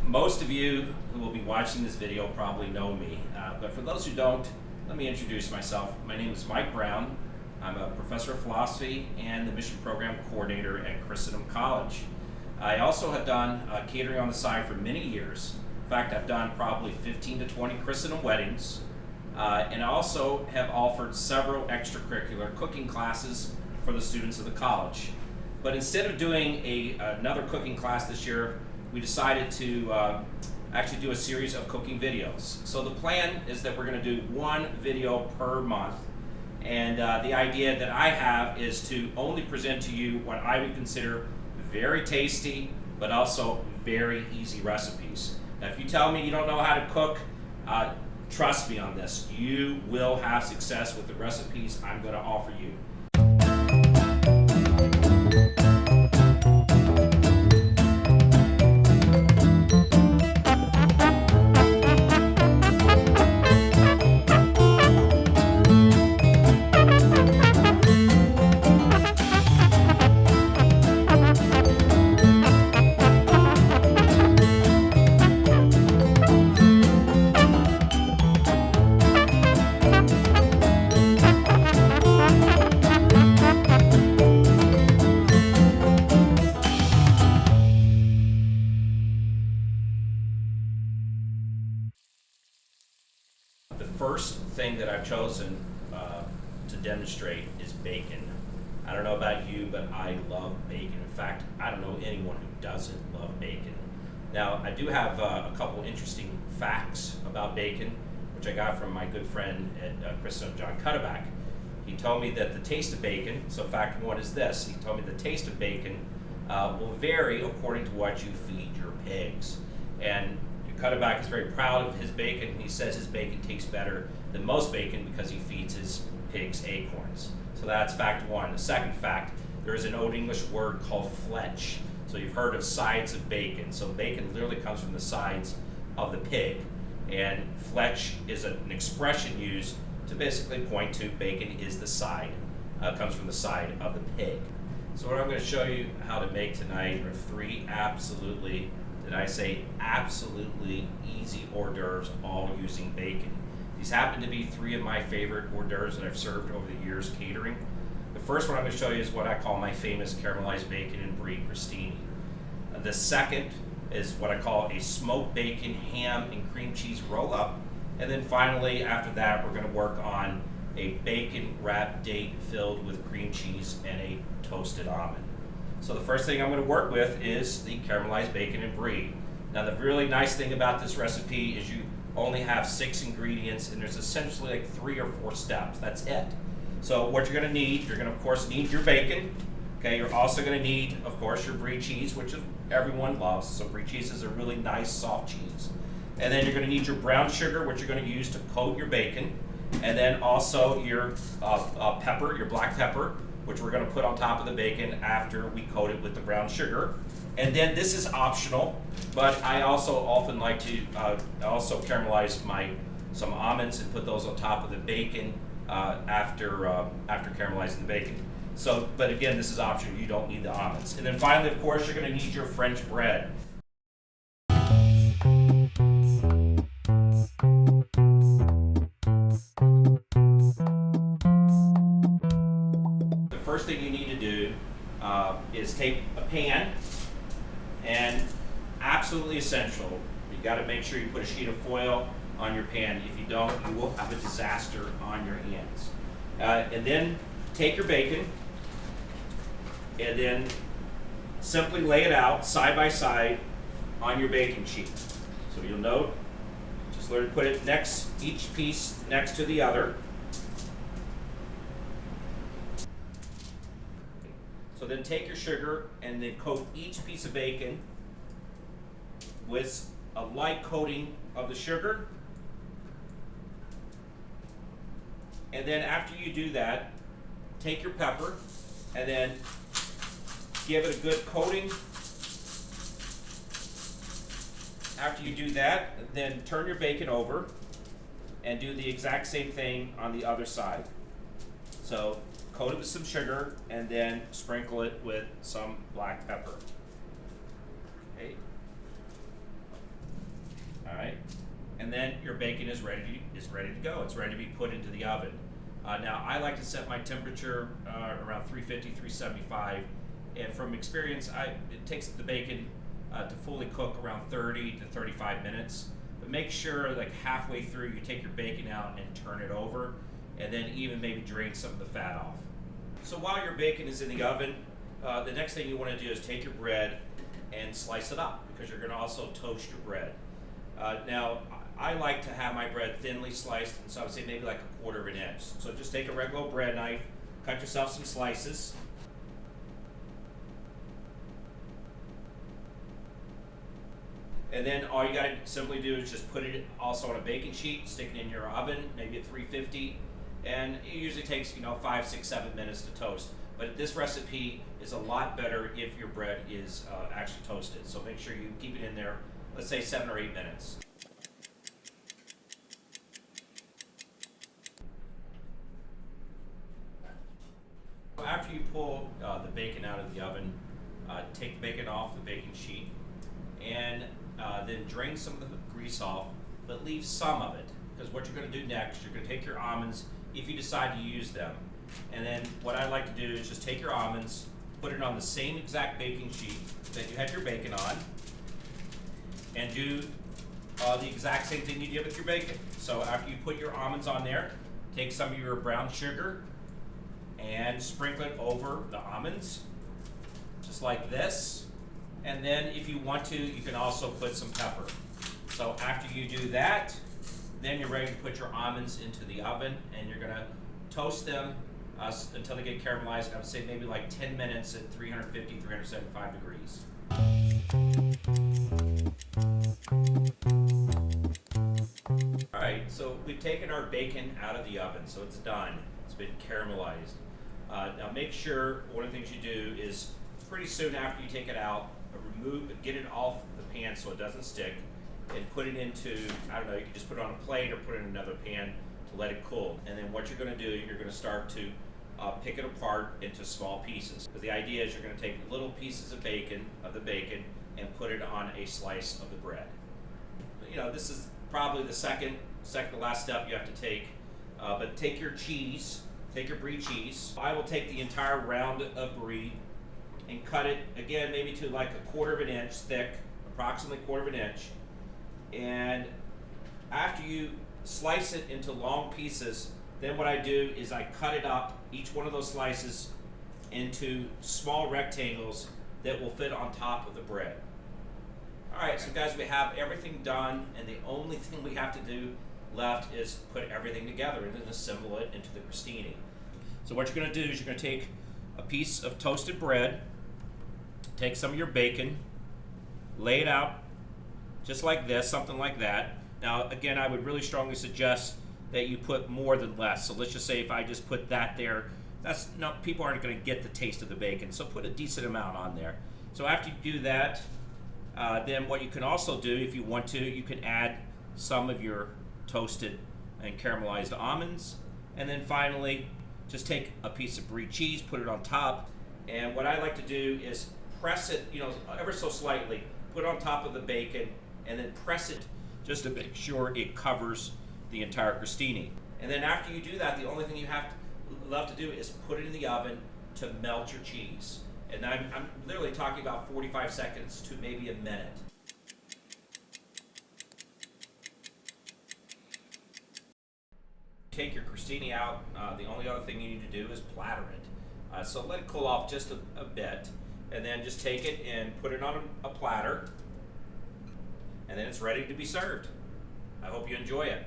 Most of you who will be watching this video probably know me, but for those who don't, let me introduce myself. My name is Mike Brown. I'm a professor of philosophy and the mission program coordinator at Christendom College. I also have done catering on the side for many years. In fact, I've done probably 15 to 20 Christendom weddings, and I also have offered several extracurricular cooking classes for the students of the college. But instead of doing another cooking class this year, we decided to actually do a series of cooking videos. So the plan is that we're going to do one video per month, and the idea that I have is to only present to you what I would consider very tasty but also very easy recipes. Now, if you tell me you don't know how to cook, trust me on this, you will have success with the recipes I'm going to offer you. The first thing that I've chosen to demonstrate is bacon. I don't know about you, but I love bacon. In fact, I don't know anyone who doesn't love bacon. Now, I do have a couple interesting facts about bacon, which I got from my good friend at Christendom, John Cuddeback. He told me that the taste of bacon, so fact one is this, he told me the taste of bacon will vary according to what you feed your pigs. And Cuddeback is very proud of his bacon, and he says his bacon tastes better than most bacon because he feeds his pigs acorns. So that's fact one. The second fact, there is an Old English word called fletch. So you've heard of sides of bacon. So bacon literally comes from the sides of the pig. And fletch is an expression used to basically point to bacon is the side, comes from the side of the pig. So what I'm going to show you how to make tonight are three absolutely, did I say absolutely easy hors d'oeuvres, all using bacon. These happen to be three of my favorite hors d'oeuvres that I've served over the years catering. The first one I'm going to show you is what I call my famous caramelized bacon and brie crostini. The second is what I call a smoked bacon, ham, and cream cheese roll-up. And then finally, after that, we're going to work on a bacon wrapped date filled with cream cheese and a toasted almond. So the first thing I'm going to work with is the caramelized bacon and brie. Now, the really nice thing about this recipe is you only have 6 ingredients, and there's essentially like 3 or 4 steps. That's it. So what you're going to need, you're going to of course need your bacon. Okay, you're also going to need, of course, your brie cheese, which everyone loves. So brie cheese is a really nice soft cheese. And then you're going to need your brown sugar, which you're going to use to coat your bacon. And then also your pepper, your black pepper, which we're going to put on top of the bacon after we coat it with the brown sugar. And then this is optional, but I also often like to also caramelize some almonds and put those on top of the bacon after caramelizing the bacon. So, but again, this is optional. You don't need the almonds. And then finally, of course, you're going to need your French bread. The first thing you need to do is take a pan, and absolutely essential, you got to make sure you put a sheet of foil on your pan. If you don't, you will have a disaster on your hands. And then take your bacon and then simply lay it out side by side on your baking sheet. So you'll note, just learn to put it each piece next to the other. So then take your sugar and then coat each piece of bacon with a light coating of the sugar. And then after you do that, take your pepper and then give it a good coating. After you do that, then turn your bacon over and do the exact same thing on the other side. So coat it with some sugar and then sprinkle it with some black pepper. Okay. then your bacon is ready to go. It's ready to be put into the oven. Now I like to set my temperature around 350, 375, and from experience, it takes the bacon to fully cook around 30 to 35 minutes. But make sure like halfway through you take your bacon out and turn it over, and then even maybe drain some of the fat off. So while your bacon is in the oven, the next thing you want to do is take your bread and slice it up, because you're going to also toast your bread. Now, I like to have my bread thinly sliced, and so I would say maybe like 1/4 of an inch. So just take a regular bread knife, cut yourself some slices. And then all you got to simply do is just put it also on a baking sheet, stick it in your oven, maybe at 350, and it usually takes 5, 6, 7 minutes to toast. But this recipe is a lot better if your bread is actually toasted. So make sure you keep it in there, let's say 7 or 8 minutes. After you pull the bacon out of the oven, take the bacon off the baking sheet, and then drain some of the grease off, but leave some of it. Because what you're going to do next, you're going to take your almonds, if you decide to use them, and then what I like to do is just take your almonds, put it on the same exact baking sheet that you had your bacon on, and do the exact same thing you did with your bacon. So after you put your almonds on there, take some of your brown sugar and sprinkle it over the almonds, just like this. And then if you want to, you can also put some pepper. So after you do that, then you're ready to put your almonds into the oven, and you're gonna toast them until they get caramelized. I would say maybe like 10 minutes at 350, 375 degrees. All right, so we've taken our bacon out of the oven, so it's done. It's been caramelized. Now make sure, one of the things you do is pretty soon after you take it out, get it off the pan so it doesn't stick, and put it into, I don't know, you can just put it on a plate or put it in another pan to let it cool. And then what you're going to do, you're going to start to pick it apart into small pieces. Because the idea is you're going to take little pieces of the bacon, and put it on a slice of the bread. This is probably the second to last step you have to take. But take your cheese, take your brie cheese. I will take the entire round of brie and cut it, again, maybe to like 1/4 of an inch thick, approximately 1/4 of an inch. And after you slice it into long pieces, then what I do is I cut it up, each one of those slices, into small rectangles that will fit on top of the bread. All right, so guys, we have everything done, and the only thing we have to do left is put everything together and then assemble it into the crostini. So what you're going to do is you're going to take a piece of toasted bread, take some of your bacon, lay it out just like this, something like that. Now, again, I would really strongly suggest that you put more than less. So let's just say if I just put that there, people aren't going to get the taste of the bacon. So put a decent amount on there. So after you do that, then what you can also do, if you want to, you can add some of your toasted and caramelized almonds. And then finally, just take a piece of brie cheese, put it on top. And what I like to do is press it, ever so slightly, put it on top of the bacon, and then press it just to make sure it covers the entire crostini. And then after you do that, the only thing you have to do is put it in the oven to melt your cheese. And I'm literally talking about 45 seconds to maybe a minute. Take your crostini out. The only other thing you need to do is platter it. So let it cool off just a bit, and then just take it and put it on a platter, and then it's ready to be served. I hope you enjoy it.